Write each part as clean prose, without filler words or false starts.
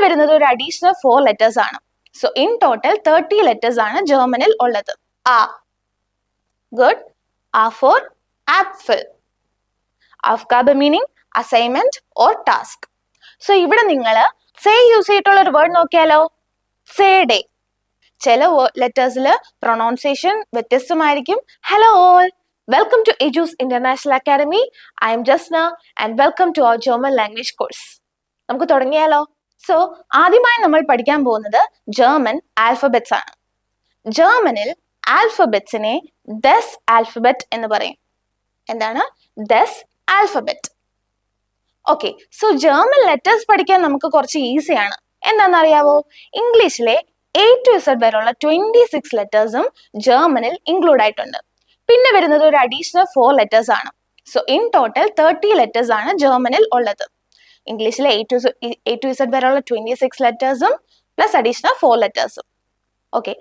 വരുന്നത് ഒരു additional 4 letters ആണ്. സോ ഇൻ ടോട്ടൽ 30 ലെറ്റേഴ്സ് ആണ് ജർമ്മനിൽ ഉള്ളത്. ആ. ഗുഡ്. ആ for apple. Aufgabe meaning assignment or task. So ഇവിടെ നിങ്ങൾ സേ യൂസ് ചെയ്തിട്ടുള്ള ഒരു വേർഡ് നോക്കിയാലോ. സേ ഡേ. ചില ലെറ്റേഴ്സിൽ പ്രൊണൗൺസിയേഷൻ വ്യത്യസ്തമായിരിക്കും. Hello all, welcome to Edus international academy. I'm Jasna and welcome to our German language course. നമുക്ക് തുടങ്ങിയാലോ. സോ ആദ്യമായി നമ്മൾ പഠിക്കാൻ പോകുന്നത് ജർമ്മൻ ആൽഫബറ്റ്സ് ആണ്. ജർമ്മനിൽ ആൽഫബറ്റ്സിനെ ദസ് ആൽഫബറ്റ് എന്ന് പറയും. എന്താണ് does alphabet? Okay, so German letters പഠിക്കാൻ നമുക്ക് കുറച്ച് ഈസിയാണ്. എന്താണെന്നറിയാവോ? ഇംഗ്ലീഷിലെ A to Z വരെയുള്ള 26 ലെറ്റേഴ്സും ജർമ്മനിൽ ഇൻക്ലൂഡ് ആയിട്ടുണ്ട്. പിന്നെ വരുന്നത് ഒരു അഡീഷണൽ 4 ലെറ്റേഴ്സ് ആണ്. സോ ഇൻ ടോട്ടൽ 30 ലെറ്റേഴ്സ് ആണ് ജർമ്മനിൽ ഉള്ളത്. ഇംഗ്ലീഷിലെ A to Z വരെയുള്ള 26 ലെറ്റേഴ്സും പ്ലസ് അഡീഷണൽ 4 ലെറ്റേഴ്സും. ഓക്കെ,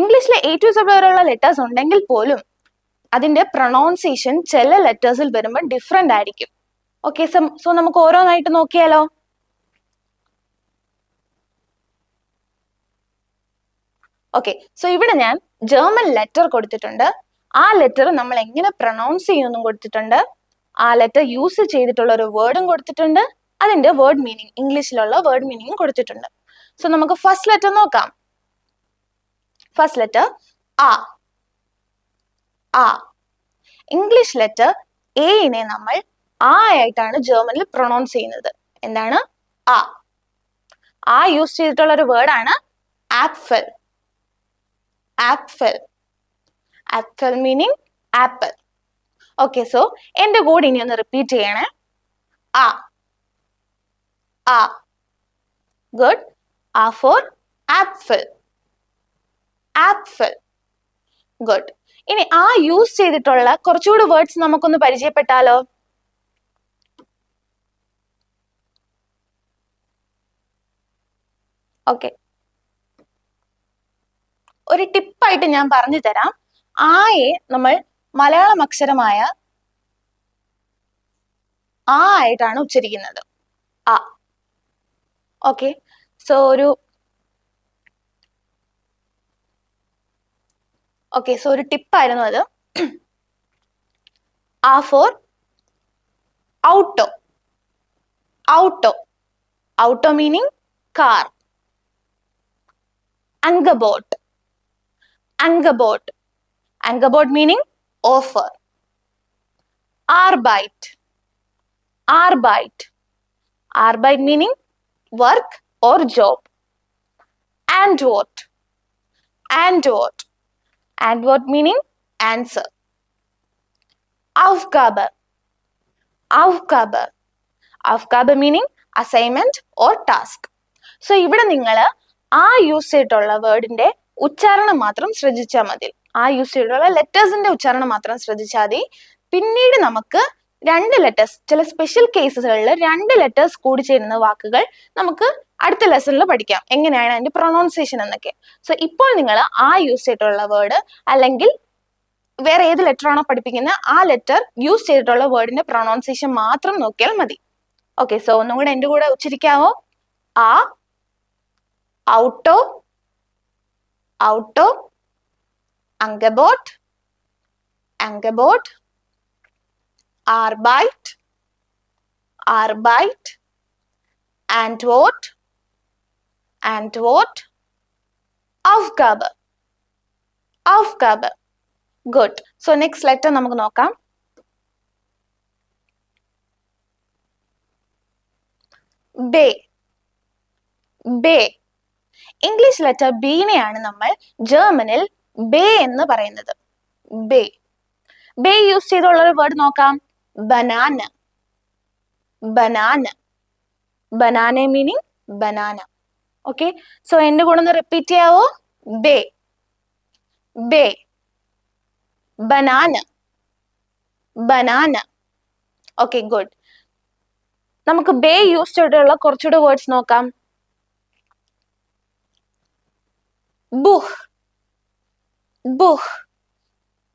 ഇംഗ്ലീഷിലെ A to Z വരെയുള്ള ലെറ്റേഴ്സ് ഉണ്ടെങ്കിൽ പോലും അതിന്റെ പ്രൊണൗൺസിയേഷൻ ചില ലെറ്റേഴ്സിൽ വരുമ്പോൾ ഡിഫറെന്റ് ആയിരിക്കും. ഓക്കെ, സോ നമുക്ക് ഓരോന്നായിട്ട് നോക്കിയാലോ. ഓക്കെ, സോ ഇവിടെ ഞാൻ ജർമ്മൻ ലെറ്റർ കൊടുത്തിട്ടുണ്ട്. ആ ലെറ്റർ നമ്മൾ എങ്ങനെ പ്രൊണൗൺസ് ചെയ്യുമെന്നും കൊടുത്തിട്ടുണ്ട്. ആ ലെറ്റർ യൂസ് ചെയ്തിട്ടുള്ള ഒരു വേർഡും കൊടുത്തിട്ടുണ്ട്. അതിന്റെ വേർഡ് മീനിങ്, ഇംഗ്ലീഷിലുള്ള വേർഡ് മീനിങ് കൊടുത്തിട്ടുണ്ട്. സോ നമുക്ക് ഫസ്റ്റ് ലെറ്റർ നോക്കാം. ഫസ്റ്റ് ലെറ്റർ ആ. ആ. ഇംഗ്ലീഷ് ലെറ്റർ എനെ നമ്മൾ ആ ആയിട്ടാണ് ജർമ്മനിൽ പ്രൊണൗൺസ് ചെയ്യുന്നത്. എന്താണ്? ആ. ആ യൂസ് ചെയ്തിട്ടുള്ള ഒരു വേർഡാണ് apple. Apple. Apple meaning apple. Okay, so എന്റെ കൂടെ ഇനി ഒന്ന് റിപ്പീറ്റ് ചെയ്യണേ. ആ. ആ. ഗുഡ്. ആ ഫോർ ആപ്പിൾ. ആപ്പിൾ. ഗുഡ്. ഇനി ആ യൂസ് ചെയ്തിട്ടുള്ള കുറച്ചുകൂടി വേർഡ്സ് നമുക്കൊന്ന് പരിചയപ്പെട്ടാലോ. ഓക്കെ, ഒരു ടിപ്പായിട്ട് ഞാൻ പറഞ്ഞു തരാം. ആയെ നമ്മൾ മലയാളം അക്ഷരമായ ആ ആയിട്ടാണ് ഉച്ചരിക്കുന്നത്. ആ. ഓക്കെ, സോ ഒരു ടിപ്പായിരുന്നു അത്. ആ ഫോർ ഔട്ടോ. ഔട്ടോ. ഔട്ടോ മീനിങ് കാർ. അങ്കബോട്ട്. Angebot. Angebot meaning offer. Arbeit. Arbeit. Arbeit meaning work or job. Antwort. Antwort. Antwort meaning answer. Aufgabe. Aufgabe. Aufgabe meaning assignment or task. So ഇവിടെ നിങ്ങൾ ആ യൂസ് ചെയ്തിട്ടുള്ള വേർഡിന്റെ ഉച്ചാരണം മാത്രം ശ്രദ്ധിച്ചാൽ മതി. ആ യൂസ് ചെയ്തിട്ടുള്ള ലെറ്റേഴ്സിന്റെ ഉച്ചാരണം മാത്രം ശ്രദ്ധിച്ചാൽ മതി. പിന്നീട് നമുക്ക് 2 ലെറ്റേഴ്സ്, ചില സ്പെഷ്യൽ കേസുകളിൽ 2 ലെറ്റേഴ്സ് കൂടി ചേരുന്ന വാക്കുകൾ നമുക്ക് അടുത്ത ലെസണിൽ പഠിക്കാം, എങ്ങനെയാണ് അതിന്റെ പ്രൊണൗൺസിയേഷൻ എന്നൊക്കെ. സോ ഇപ്പോൾ നിങ്ങൾ ആ യൂസ് ചെയ്തിട്ടുള്ള വേർഡ് അല്ലെങ്കിൽ വേറെ ഏത് ലെറ്റർ ആണോ പഠിപ്പിക്കുന്നത് ആ ലെറ്റർ യൂസ് ചെയ്തിട്ടുള്ള വേർഡിന്റെ പ്രൊണൗൺസിയേഷൻ മാത്രം നോക്കിയാൽ മതി. ഓക്കെ, സോ ഒന്നും കൂടെ എന്റെ കൂടെ ഉച്ചരിക്കാവോ. ആ. ഔട്ടോ. Auto. Angebot. Angebot. Arbeit. Arbeit. Antwort. Antwort. Aufgabe. Aufgabe. Good. So next letter നമുക്ക് നോക്കാം. ബേ. ബേ. ഇംഗ്ലീഷ് ലെറ്റർ ബീനെയാണ് നമ്മൾ ജർമ്മനിൽ ബേ എന്ന് പറയുന്നത്. ബേ. ബേ യൂസ് ചെയ്തുള്ള ഒരു വേർഡ് നോക്കാം. Banana. Banana. Banana meaning banana. Okay, so എന്റെ കൂടെ ഒന്ന് റിപ്പീറ്റ് ചെയ്യാവോ. ബേ. ബേ. ബനാന. ബനാന. Okay, good. നമുക്ക് ബേ യൂസ് ചെയ്തിട്ടുള്ള കുറച്ചുകൂടെ വേർഡ്സ് നോക്കാം. ബുഹ്. ബുഹ്.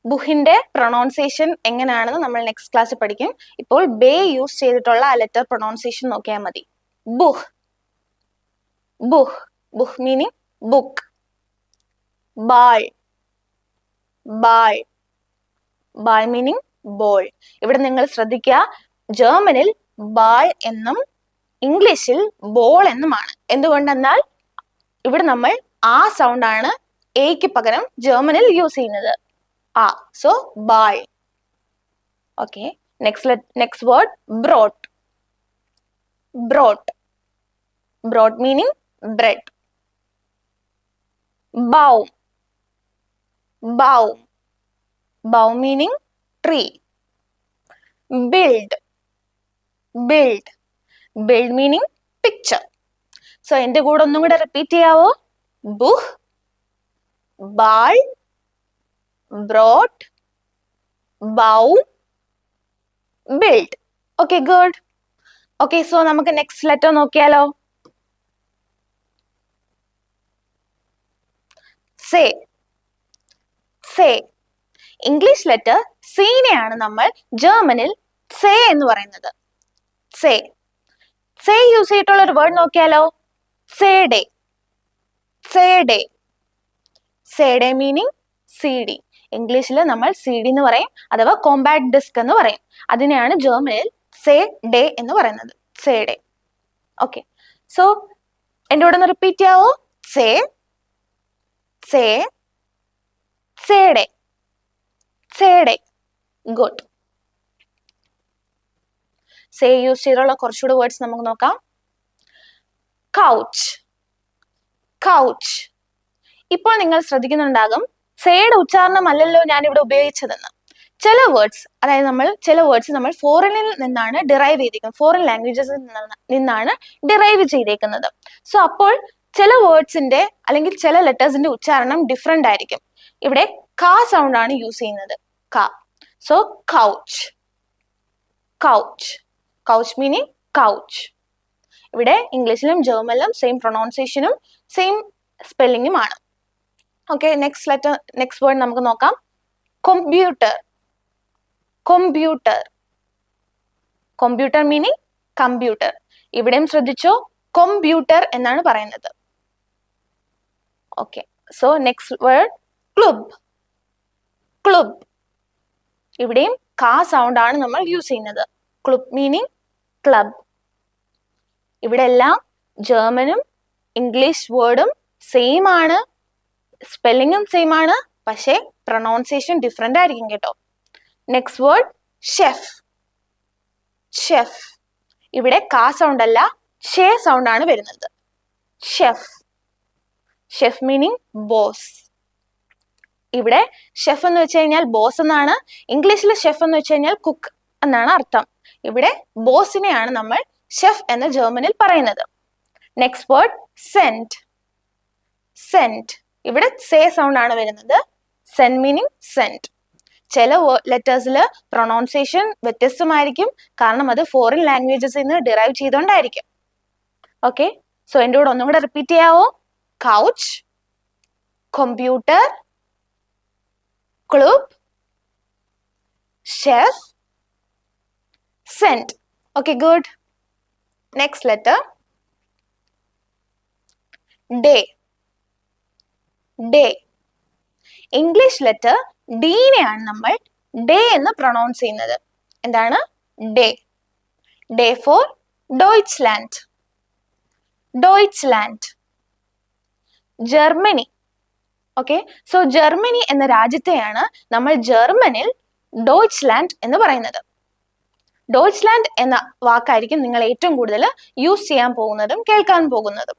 ബുഹിന്റെ പ്രൊണൗൺസിയേഷൻ എങ്ങനെയാണെന്ന് നമ്മൾ നെക്സ്റ്റ് ക്ലാസ്സിൽ പഠിക്കും. ഇപ്പോൾ ബേ യൂസ് ചെയ്തിട്ടുള്ള ആ ലെറ്റർ പ്രൊണൗൺസിയേഷൻ നോക്കിയാൽ മതി. ബുഹ്. Buch. Buch meaning book. Ball. Ball. Ball meaning ball. ഇവിടെ നിങ്ങൾ ശ്രദ്ധിക്കുക, ജർമ്മനിൽ ബാൾ എന്നും ഇംഗ്ലീഷിൽ ബോൾ എന്നുമാണ്. എന്തുകൊണ്ടെന്നാൽ ഇവിടെ നമ്മൾ ആ സൗണ്ട് ആണ് എക്ക് പകരം ജർമ്മനിൽ യൂസ് ചെയ്യുന്നത്. ആ. So ball. Okay. Next word brought. Brought. Brought meaning bread. Baum. Baum. Baum meaning tree. Build. Build. Build meaning picture. So എന്റെ കൂടെ ഒന്നും കൂടെ repeat ചെയ്യാവോ? Buch, Ball, Brought, Baum, Build. Okay, good. Okay, so നമുക്ക് next letter നോക്കിയാലോ? Say. Say. English letter സീനെയാണ് നമ്മൾ ജർമ്മനിൽ say എന്ന് പറയുന്നത്. Say. Say use ചെയ്തിട്ടുള്ള ഒരു വേർഡ് നോക്കിയാലോ? സേഡേ. സേഡേ. സേഡേ മീനിങ് സി ഡി. ഇംഗ്ലീഷിൽ നമ്മൾ സി ഡി എന്ന് പറയും, അഥവാ കോമ്പാക്ട് ഡിസ്ക് എന്ന് പറയും. അതിനെയാണ് ജർമ്മനിൽ സേ ഡേ എന്ന് പറയുന്നത്. Say day. ഓക്കെ. സോ എൻ്റെ കൂടെ ഒന്ന് റിപ്പീറ്റ് ചെയ്യാവോ? സേ, സേ, സേ ഡേ, സേ ഡേ. ഗുഡ്. സേ യൂസ് ചെയ്തുള്ള കുറച്ചുകൂടെ വേർഡ്സ് നമുക്ക് നോക്കാം. കൗച്ച്. കൗച്ച്. ഇപ്പോൾ നിങ്ങൾ ശ്രദ്ധിക്കുന്നുണ്ടാകും, സേയുടെ ഉച്ചാരണമല്ലല്ലോ ഞാൻ ഇവിടെ ഉപയോഗിച്ചതെന്ന്. ചില വേർഡ്സ്, അതായത് ചില വേർഡ്സ് നമ്മൾ ഫോറിനിൽ നിന്നാണ് ഡിറൈവ് ചെയ്തേക്കുന്നത്, ഫോറിൻ ലാംഗ്വേജസിൽ നിന്നാണ് ഡിറൈവ് ചെയ്തേക്കുന്നത്. സോ അപ്പോൾ ചില വേർഡ്സിന്റെ അല്ലെങ്കിൽ ചില ലെറ്റേഴ്സിന്റെ ഉച്ചാരണം ഡിഫറെന്റ് ആയിരിക്കും. ഇവിടെ ക സൗണ്ട് ആണ് യൂസ് ചെയ്യുന്നത്. ക. So couch. Couch. Couch meaning couch. ഇവിടെ ഇംഗ്ലീഷിലും ജർമ്മനിലും സെയിം പ്രൊനൗൺസിയേഷനും സെയിം സ്പെല്ലിങ്ങുമാണ്. ഓക്കെ. നെക്സ്റ്റ് വേർഡ് നമുക്ക് നോക്കാം. Computer. Computer. Computer meaning computer. ഇവിടെയും ശ്രദ്ധിച്ചോ, കമ്പ്യൂട്ടർ എന്നാണ് പറയുന്നത്. Okay. So next word club. Club. ഇവിടെയും ക സൗണ്ട് ആണ് നമ്മൾ യൂസ് ചെയ്യുന്നത്. Club meaning club. ഇവിടെ എല്ലാം ജർമ്മനും ഇംഗ്ലീഷ് വേർഡും സെയിം ആണ്, സ്പെല്ലിങ്ങും സെയിം ആണ്, പക്ഷേ പ്രൊനൗൺസിയേഷൻ ഡിഫറെന്റ് ആയിരിക്കും കേട്ടോ. Next word chef. ഷെഫ്. ഇവിടെ ക സൗണ്ട് അല്ല, ഷേ സൗണ്ട് ആണ് വരുന്നത്. ഷെഫ്. Chef meaning boss. ഇവിടെ ഷെഫ് എന്ന് വെച്ച് കഴിഞ്ഞാൽ ബോസ് എന്നാണ്. ഇംഗ്ലീഷിൽ ഷെഫ് എന്ന് വെച്ച് കഴിഞ്ഞാൽ കുക്ക് എന്നാണ് അർത്ഥം. ഇവിടെ ബോസിനെയാണ് നമ്മൾ ഷെഫ് എന്ന് ജർമ്മനിൽ പറയുന്നത്. Next word saint. സെന്റ്. ഇവിടെ സേ സൗണ്ട് ആണ് വരുന്നത്. Saint meaning saint. ചില ലെറ്റേഴ്സിൽ പ്രൊനൗൺസിയേഷൻ വ്യത്യസ്തമായിരിക്കും, കാരണം അത് ഫോറിൻ ലാംഗ്വേജസിൽ നിന്ന് ഡിറൈവ് ചെയ്തുകൊണ്ടായിരിക്കും. ഓക്കെ. സോ എൻ്റെ കൂടെ ഒന്നും കൂടെ റിപ്പീറ്റ് ചെയ്യാവോ? Couch, computer, club, chef, cent. Okay, good. Next letter ഡേ. ഡേ. ഇംഗ്ലീഷ് ലെറ്റർ ഡീനെയാണ് നമ്മൾ ഡേ എന്ന് പ്രൊനൗൺസ് ചെയ്യുന്നത്. എന്താണ്? ഡേ. ഡേ ഫോർ ഡോയ്ച്ച്ലാൻഡ്. ഡോയ്ച്ച്ലാൻഡ്. ജർമ്മനി. ഓക്കെ. സോ ജർമ്മനി എന്ന രാജ്യത്തെയാണ് നമ്മൾ ജർമ്മനിൽ ഡോയ്ച്ച്ലാൻഡ് എന്ന് പറയുന്നത്. ഡോയ്ച്ച്ലാൻഡ് എന്ന വാക്കായിരിക്കും നിങ്ങൾ ഏറ്റവും കൂടുതൽ യൂസ് ചെയ്യാൻ പോകുന്നതും കേൾക്കാൻ പോകുന്നതും.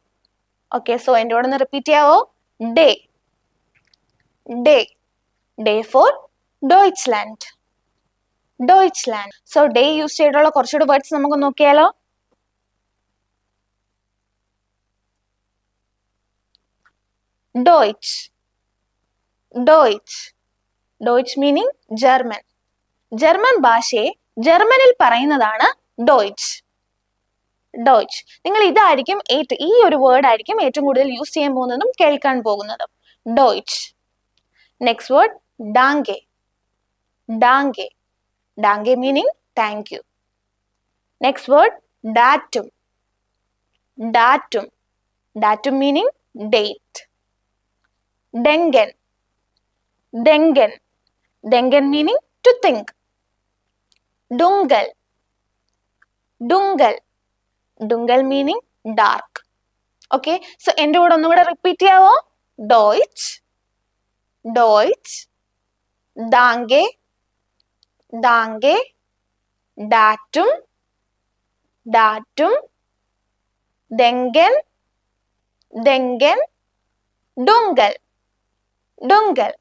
ഓക്കെ. സോ എൻ്റെ കൂടെ ഒന്ന് റിപ്പീറ്റ് ചെയ്യാവോ? ഡേ. ഡേ. ഡേ ഫോർ ഡോയ്ച്ച്ലാൻഡ്. ഡോയ്ച്ച്ലാൻഡ്. സോ ഡേ യൂസ് ചെയ്തിട്ടുള്ള കുറച്ചുകൂടി വേർഡ്സ് നമുക്ക് നോക്കിയാലോ? ഡോയ്ച്ച്. ഡോയ്ച്ച്. ഡോയ്ച്ച് മീനിങ് ജർമ്മൻ. ജർമ്മൻ ഭാഷയെ ജർമ്മനിൽ പറയുന്നതാണ് ഡോയ്ച്ച്. ഡോയ്ച്ച്. നിങ്ങൾ ഇതായിരിക്കും ഈ ഒരു വേർഡ് ആയിരിക്കും ഏറ്റവും കൂടുതൽ യൂസ് ചെയ്യാൻ പോകുന്നതും കേൾക്കാൻ പോകുന്നതും. ഡോയ്ച്ച്. നെക്സ്റ്റ് വേർഡ് ഡാങ്കെ. ഡാങ്കെ. ഡാങ്കെ meaning thank you. Next word ഡാറ്റും. ഡാറ്റും. Datum meaning date. Dengen. Dengen. Dengen meaning to think. Dungal. Dungal. Dungal meaning dark. Okay, so എൻ്റെ കൂടെ ഒന്നുകൂടെ repeat ചെയ്യാവോ? Deutsch, Deutsch, Danke, Danke, Datum, Datum, Dengen, Dengen, Dungal, Dungal.